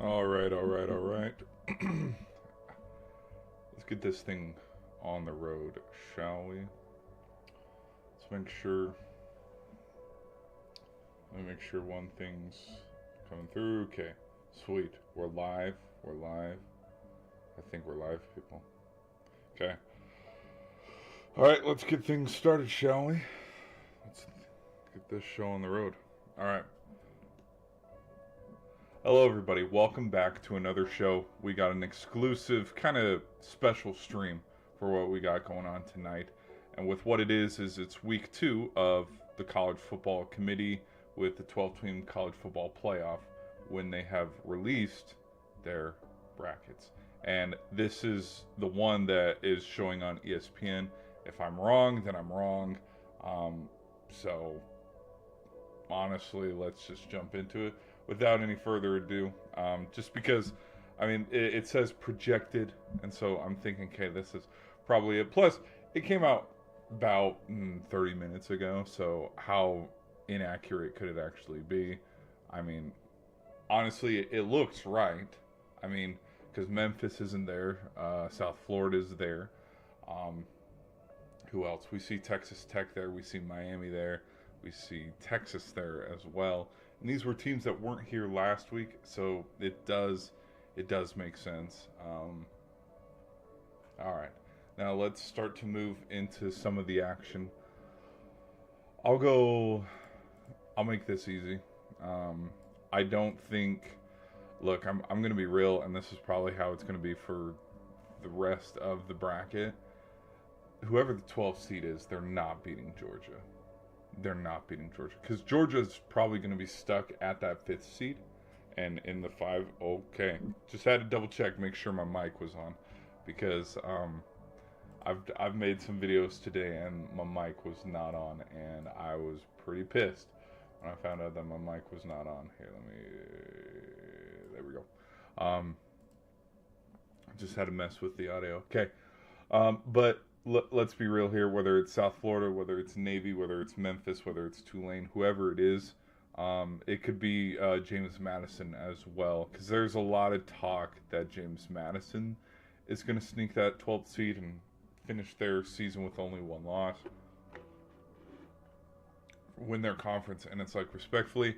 All right, all right, all right. Let's get this thing on the road, shall we? Let's make sure. Let me make sure one thing's coming through. Okay, sweet. We're live. We're live. I think we're live, people. Okay. All right, let's get things started, shall we? Let's get this show on the road. All right. Hello, everybody. Welcome back to another show. We got an exclusive, kind of special stream for what we got going on tonight. And with what it is it's week 2 of the College Football Committee with the 12-team College Football Playoff when they have released their brackets. And this is the one that is showing on ESPN. If I'm wrong, then I'm wrong. So, honestly, let's just jump into it without any further ado, just because, I mean, it says projected, and so I'm thinking, okay, this is probably it. Plus, it came out about 30 minutes ago, so how inaccurate could it actually be? I mean, honestly, it looks right. I mean, because Memphis isn't there, South Florida is there. Um, who else? We see Texas Tech there, we see Miami there, we see Texas there as well. And these were teams that weren't here last week, so it does make sense. All right, now let's start to move into some of the action. I'll go. I'll make this easy. I don't think. Look, I'm going to be real, and this is probably how it's going to be for the rest of the bracket. Whoever the 12th seed is, they're not beating Georgia. They're not beating Georgia because Georgia's probably going to be stuck at that 5th seed, and in the 5. Okay, just had to double check, make sure my mic was on, because I've made some videos today and my mic was not on, and I was pretty pissed when I found out that my mic was not on. Here, let me. There we go. Just had to mess with the audio. Okay, but let's be real here. Whether it's South Florida, whether it's Navy, whether it's Memphis, whether it's Tulane, whoever it is, it could be James Madison as well. Because there's a lot of talk that James Madison is going to sneak that 12th seed and finish their season with only one loss, win their conference. And it's like, respectfully,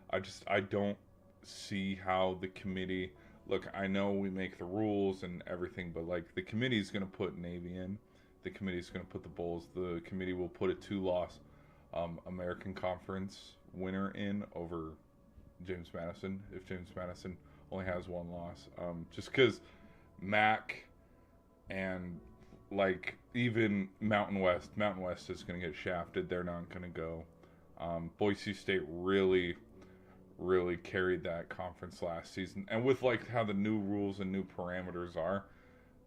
I don't see how the committee. Look, I know we make the rules and everything, but like the committee is going to put Navy in. The committee is going to put the Bulls. The committee will put a 2-loss American Conference winner in over James Madison if James Madison only has one loss. Just because MAC and like even Mountain West is going to get shafted. They're not going to go. Boise State really carried that conference last season, and with like how the new rules and new parameters are,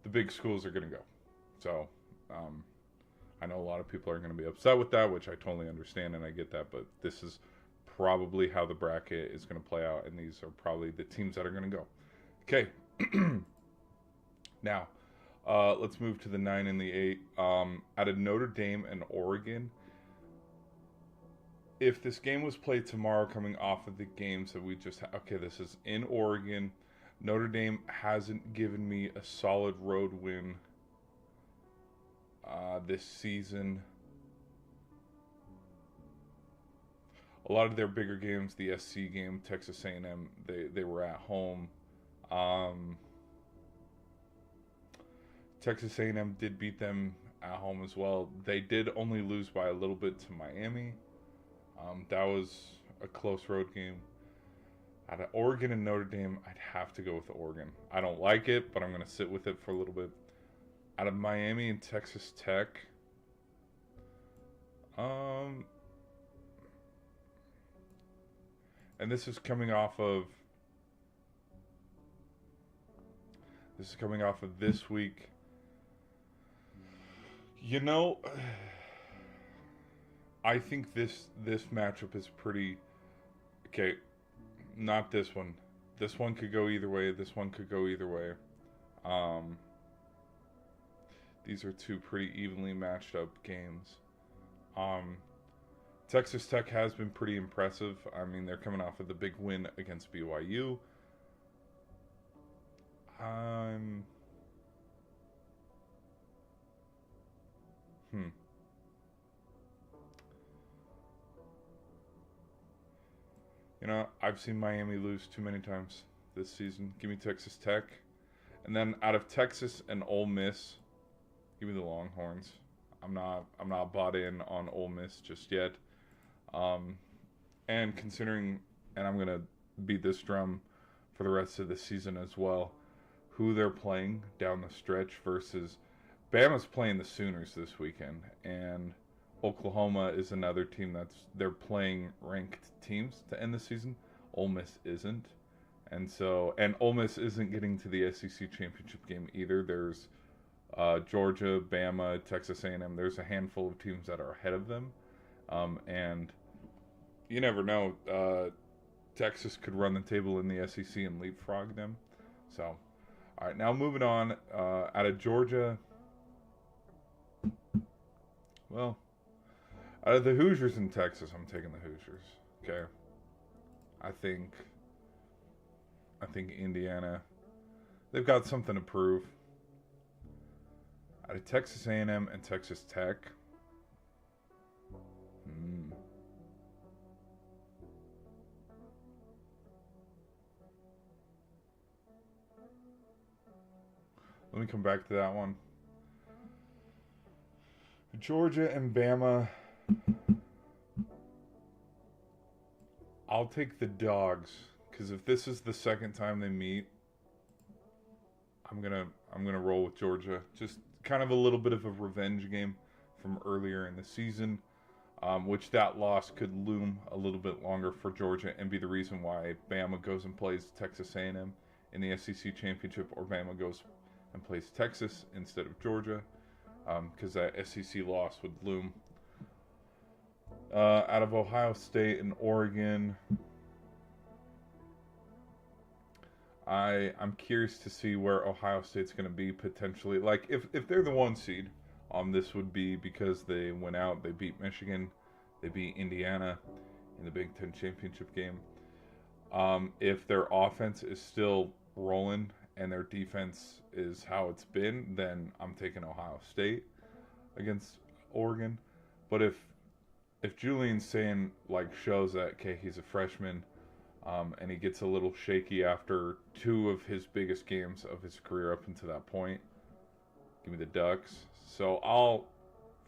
the big schools are going to go. So I know a lot of people are going to be upset with that, which I totally understand and I get that, but this is probably how the bracket is going to play out, and these are probably the teams that are going to go. Okay, now let's move to the 9 and the 8. Out of Notre Dame and Oregon, if this game was played tomorrow, coming off of the games that we just had, okay, this is in Oregon. Notre Dame hasn't given me a solid road win this season. A lot of their bigger games, the SC game, Texas A&M, they were at home. Texas A&M did beat them at home as well. They did only lose by a little bit to Miami. That was a close road game. Out of Oregon and Notre Dame, I'd have to go with Oregon. I don't like it, but I'm going to sit with it for a little bit. Out of Miami and Texas Tech, and this is coming off of this week. You know, I think this matchup is pretty okay. Not this one. This one could go either way. This one could go either way. These are two pretty evenly matched up games. Texas Tech has been pretty impressive. I mean, they're coming off of the big win against BYU. I'm. Hmm. I've seen Miami lose too many times this season. Give me Texas Tech. And then out of Texas and Ole Miss, give me the Longhorns. I'm not bought in on Ole Miss just yet. Um, and considering, and I'm gonna beat this drum for the rest of the season as well, who they're playing down the stretch versus Bama's playing the Sooners this weekend, and Oklahoma is another team they're playing ranked teams to end the season. Ole Miss isn't, and Ole Miss isn't getting to the SEC championship game either. There's Georgia, Bama, Texas A&M. There's a handful of teams that are ahead of them, and you never know. Texas could run the table in the SEC and leapfrog them. So, all right, now moving on. Out of Georgia, well, out of the Hoosiers in Texas, I'm taking the Hoosiers. Okay, I think Indiana, they've got something to prove. Out of Texas A&M and Texas Tech, let me come back to that one. Georgia and Bama, I'll take the Dogs because if this is the second time they meet, I'm gonna roll with Georgia. Just kind of a little bit of a revenge game from earlier in the season, which that loss could loom a little bit longer for Georgia and be the reason why Bama goes and plays Texas A&M in the SEC championship, or Bama goes and plays Texas instead of Georgia, because that SEC loss would loom. Out of Ohio State and Oregon, I'm curious to see where Ohio State's going to be potentially. Like if they're the 1 seed, this would be because they went out, they beat Michigan, they beat Indiana in the Big Ten championship game. If their offense is still rolling and their defense is how it's been, then I'm taking Ohio State against Oregon. But if Julian Sayin shows that he's a freshman, and he gets a little shaky after 2 of his biggest games of his career up until that point, give me the Ducks. So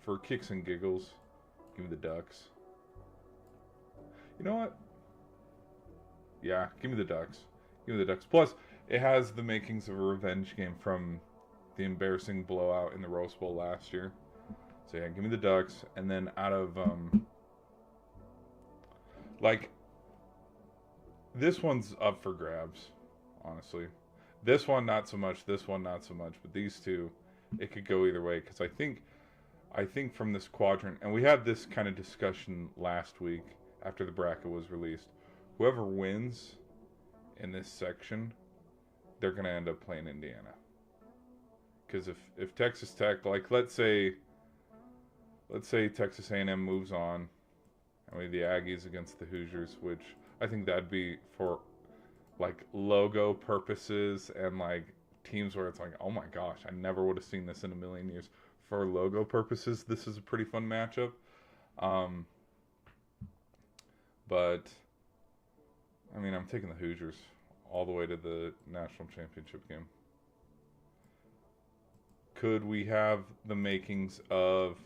for kicks and giggles, give me the Ducks. You know what? Yeah, give me the Ducks. Give me the Ducks. Plus, it has the makings of a revenge game from the embarrassing blowout in the Rose Bowl last year. So yeah, give me the Ducks. And then out of this one's up for grabs, honestly. This one not so much. This one not so much. But these two, it could go either way because I think from this quadrant, and we had this kind of discussion last week after the bracket was released. Whoever wins in this section, they're going to end up playing Indiana. Because if Texas Tech, let's say Texas A&M moves on, and we have the Aggies against the Hoosiers, which I think that'd be for logo purposes and teams where it's oh my gosh, I never would have seen this in a million years. For logo purposes, this is a pretty fun matchup. But I mean, I'm taking the Hoosiers all the way to the national championship game. Could we have the makings of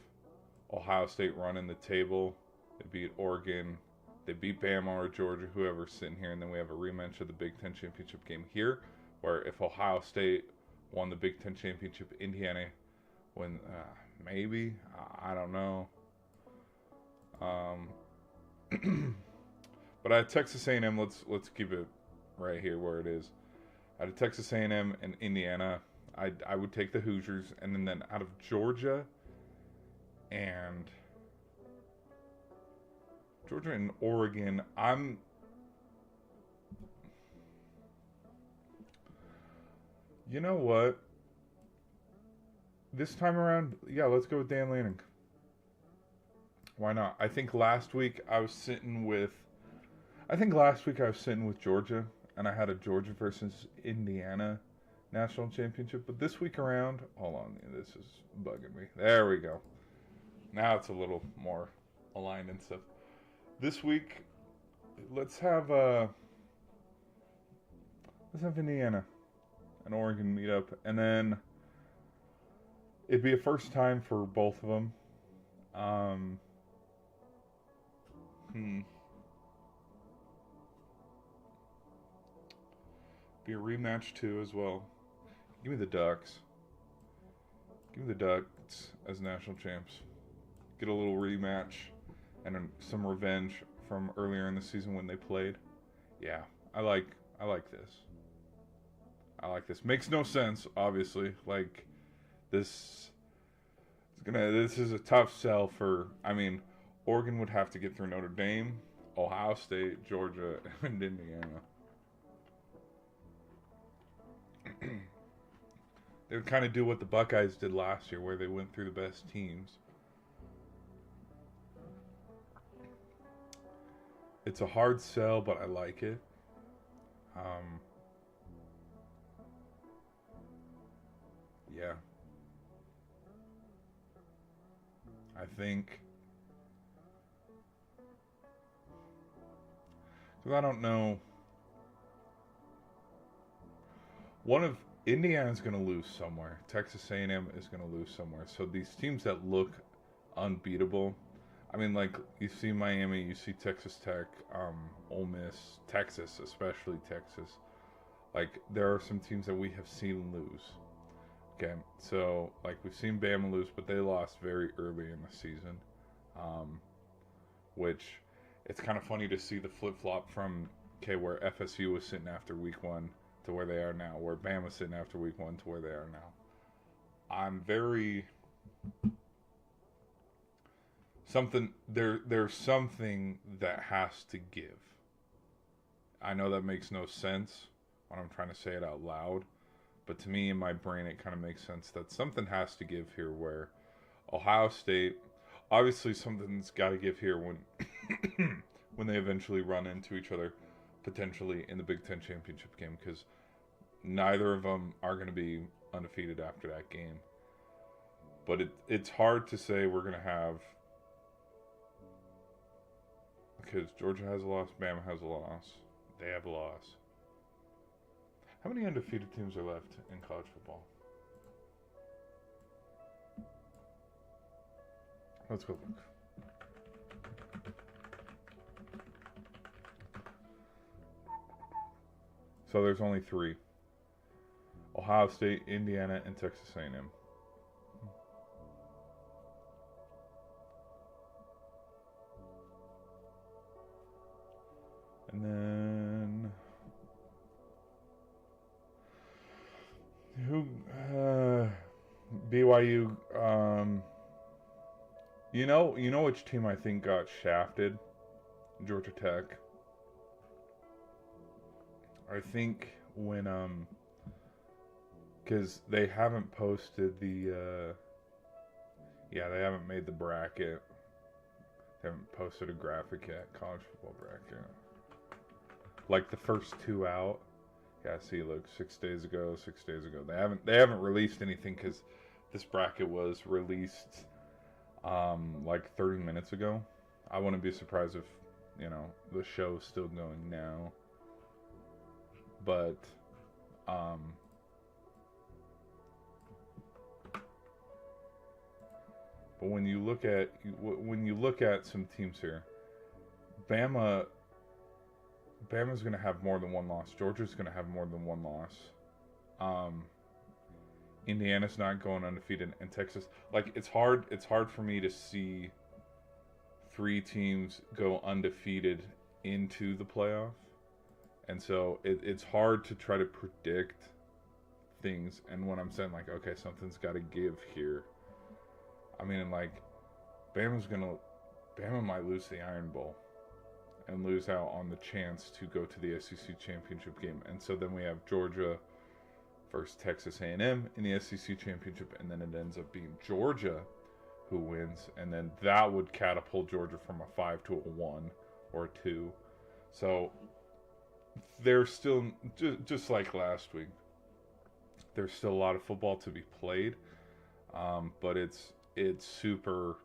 Ohio State running the table? They beat Oregon. They beat Bama or Georgia, whoever's sitting here, and then we have a rematch of the Big Ten championship game here, where if Ohio State won the Big Ten championship, Indiana win. Maybe, I don't know. But at Texas A&M, let's keep it right here where it is. Out of Texas A&M and Indiana, I would take the Hoosiers, and then out of Georgia and Oregon, you know what? This time around, yeah, let's go with Dan Lanning. Why not? I think last week I was sitting with Georgia, and I had a Georgia versus Indiana national championship. But this week around, hold on, this is bugging me. There we go. Now it's a little more aligned and stuff. This week, let's have Indiana and Oregon meet up, and then it'd be a first time for both of them. Be a rematch too as well. Give me the Ducks. Give me the Ducks as national champs. Get a little rematch and some revenge from earlier in the season when they played. Yeah, I like this. I like this. Makes no sense, obviously. Like this is a tough sell for, I mean, Oregon would have to get through Notre Dame, Ohio State, Georgia, and Indiana. They would kind of do what the Buckeyes did last year, where they went through the best teams. It's a hard sell, but I like it. Yeah. I think... because I don't know... one of... Indiana's going to lose somewhere. Texas A&M is going to lose somewhere. So these teams that look unbeatable... I mean, like, you see Miami, you see Texas Tech, Ole Miss, Texas, especially Texas. Like, there are some teams that we have seen lose. Okay, so, like, we've seen Bama lose, but they lost very early in the season. Which, it's kind of funny to see the flip-flop from, okay, where FSU was sitting after week 1 to where they are now, where Bama's sitting after week 1 to where they are now. I'm very... there's something that has to give. I know that makes no sense when I'm trying to say it out loud, but to me in my brain it kind of makes sense that something has to give here, where Ohio State, obviously something's got to give here when when they eventually run into each other potentially in the Big Ten championship game, because neither of them are going to be undefeated after that game. But it's hard to say we're going to have, because Georgia has a loss, Bama has a loss, they have a loss. How many undefeated teams are left in college football? Let's go look. So there's only 3. Ohio State, Indiana, and Texas A&M. And then BYU. You know which team I think got shafted? Georgia Tech. I think when because they haven't posted the they haven't made the bracket. They haven't posted a graphic yet, college football bracket. Like the first 2 out. Yeah, see, look, 6 days ago. They haven't released anything because this bracket was released like 30 minutes ago. I wouldn't be surprised if, the show's still going now. But when you look at some teams here, Bama's going to have more than 1 loss. Georgia's going to have more than 1 loss. Indiana's not going undefeated, and Texas, like, it's hard for me to see 3 teams go undefeated into the playoff. And so it's hard to try to predict things. And when I'm saying, like, okay, something's got to give here, I mean, like, Bama might lose the Iron Bowl and lose out on the chance to go to the SEC championship game. And so then we have Georgia versus Texas A&M in the SEC championship, and then it ends up being Georgia who wins, and then that would catapult Georgia from a 5 to a 1 or a 2. So they're still, just like last week, there's still a lot of football to be played, but it's super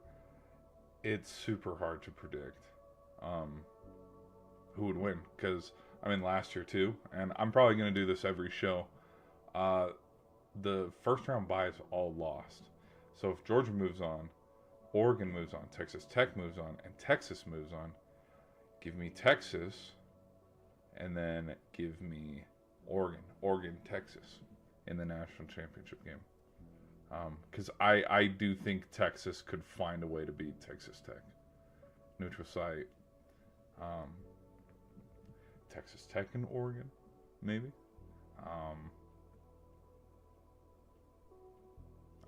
hard to predict who would win, because I mean last year too, and I'm probably going to do this every show. The first round buys all lost. So if Georgia moves on, Oregon moves on, Texas Tech moves on, and Texas moves on, give me Texas, and then give me Oregon, Texas in the national championship game. Because I do think Texas could find a way to beat Texas Tech. Neutral site. Texas Tech and Oregon, maybe. I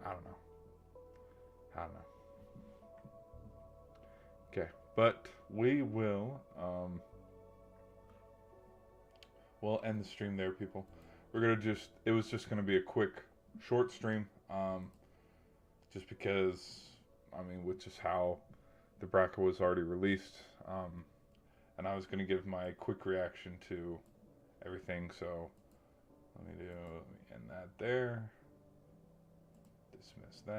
don't know. Okay, but we will we'll end the stream there, people. We're gonna it was just gonna be a quick, short stream, just because, I mean, with just how the bracket was already released, and I was gonna give my quick reaction to everything. So let me end that there. Dismiss that.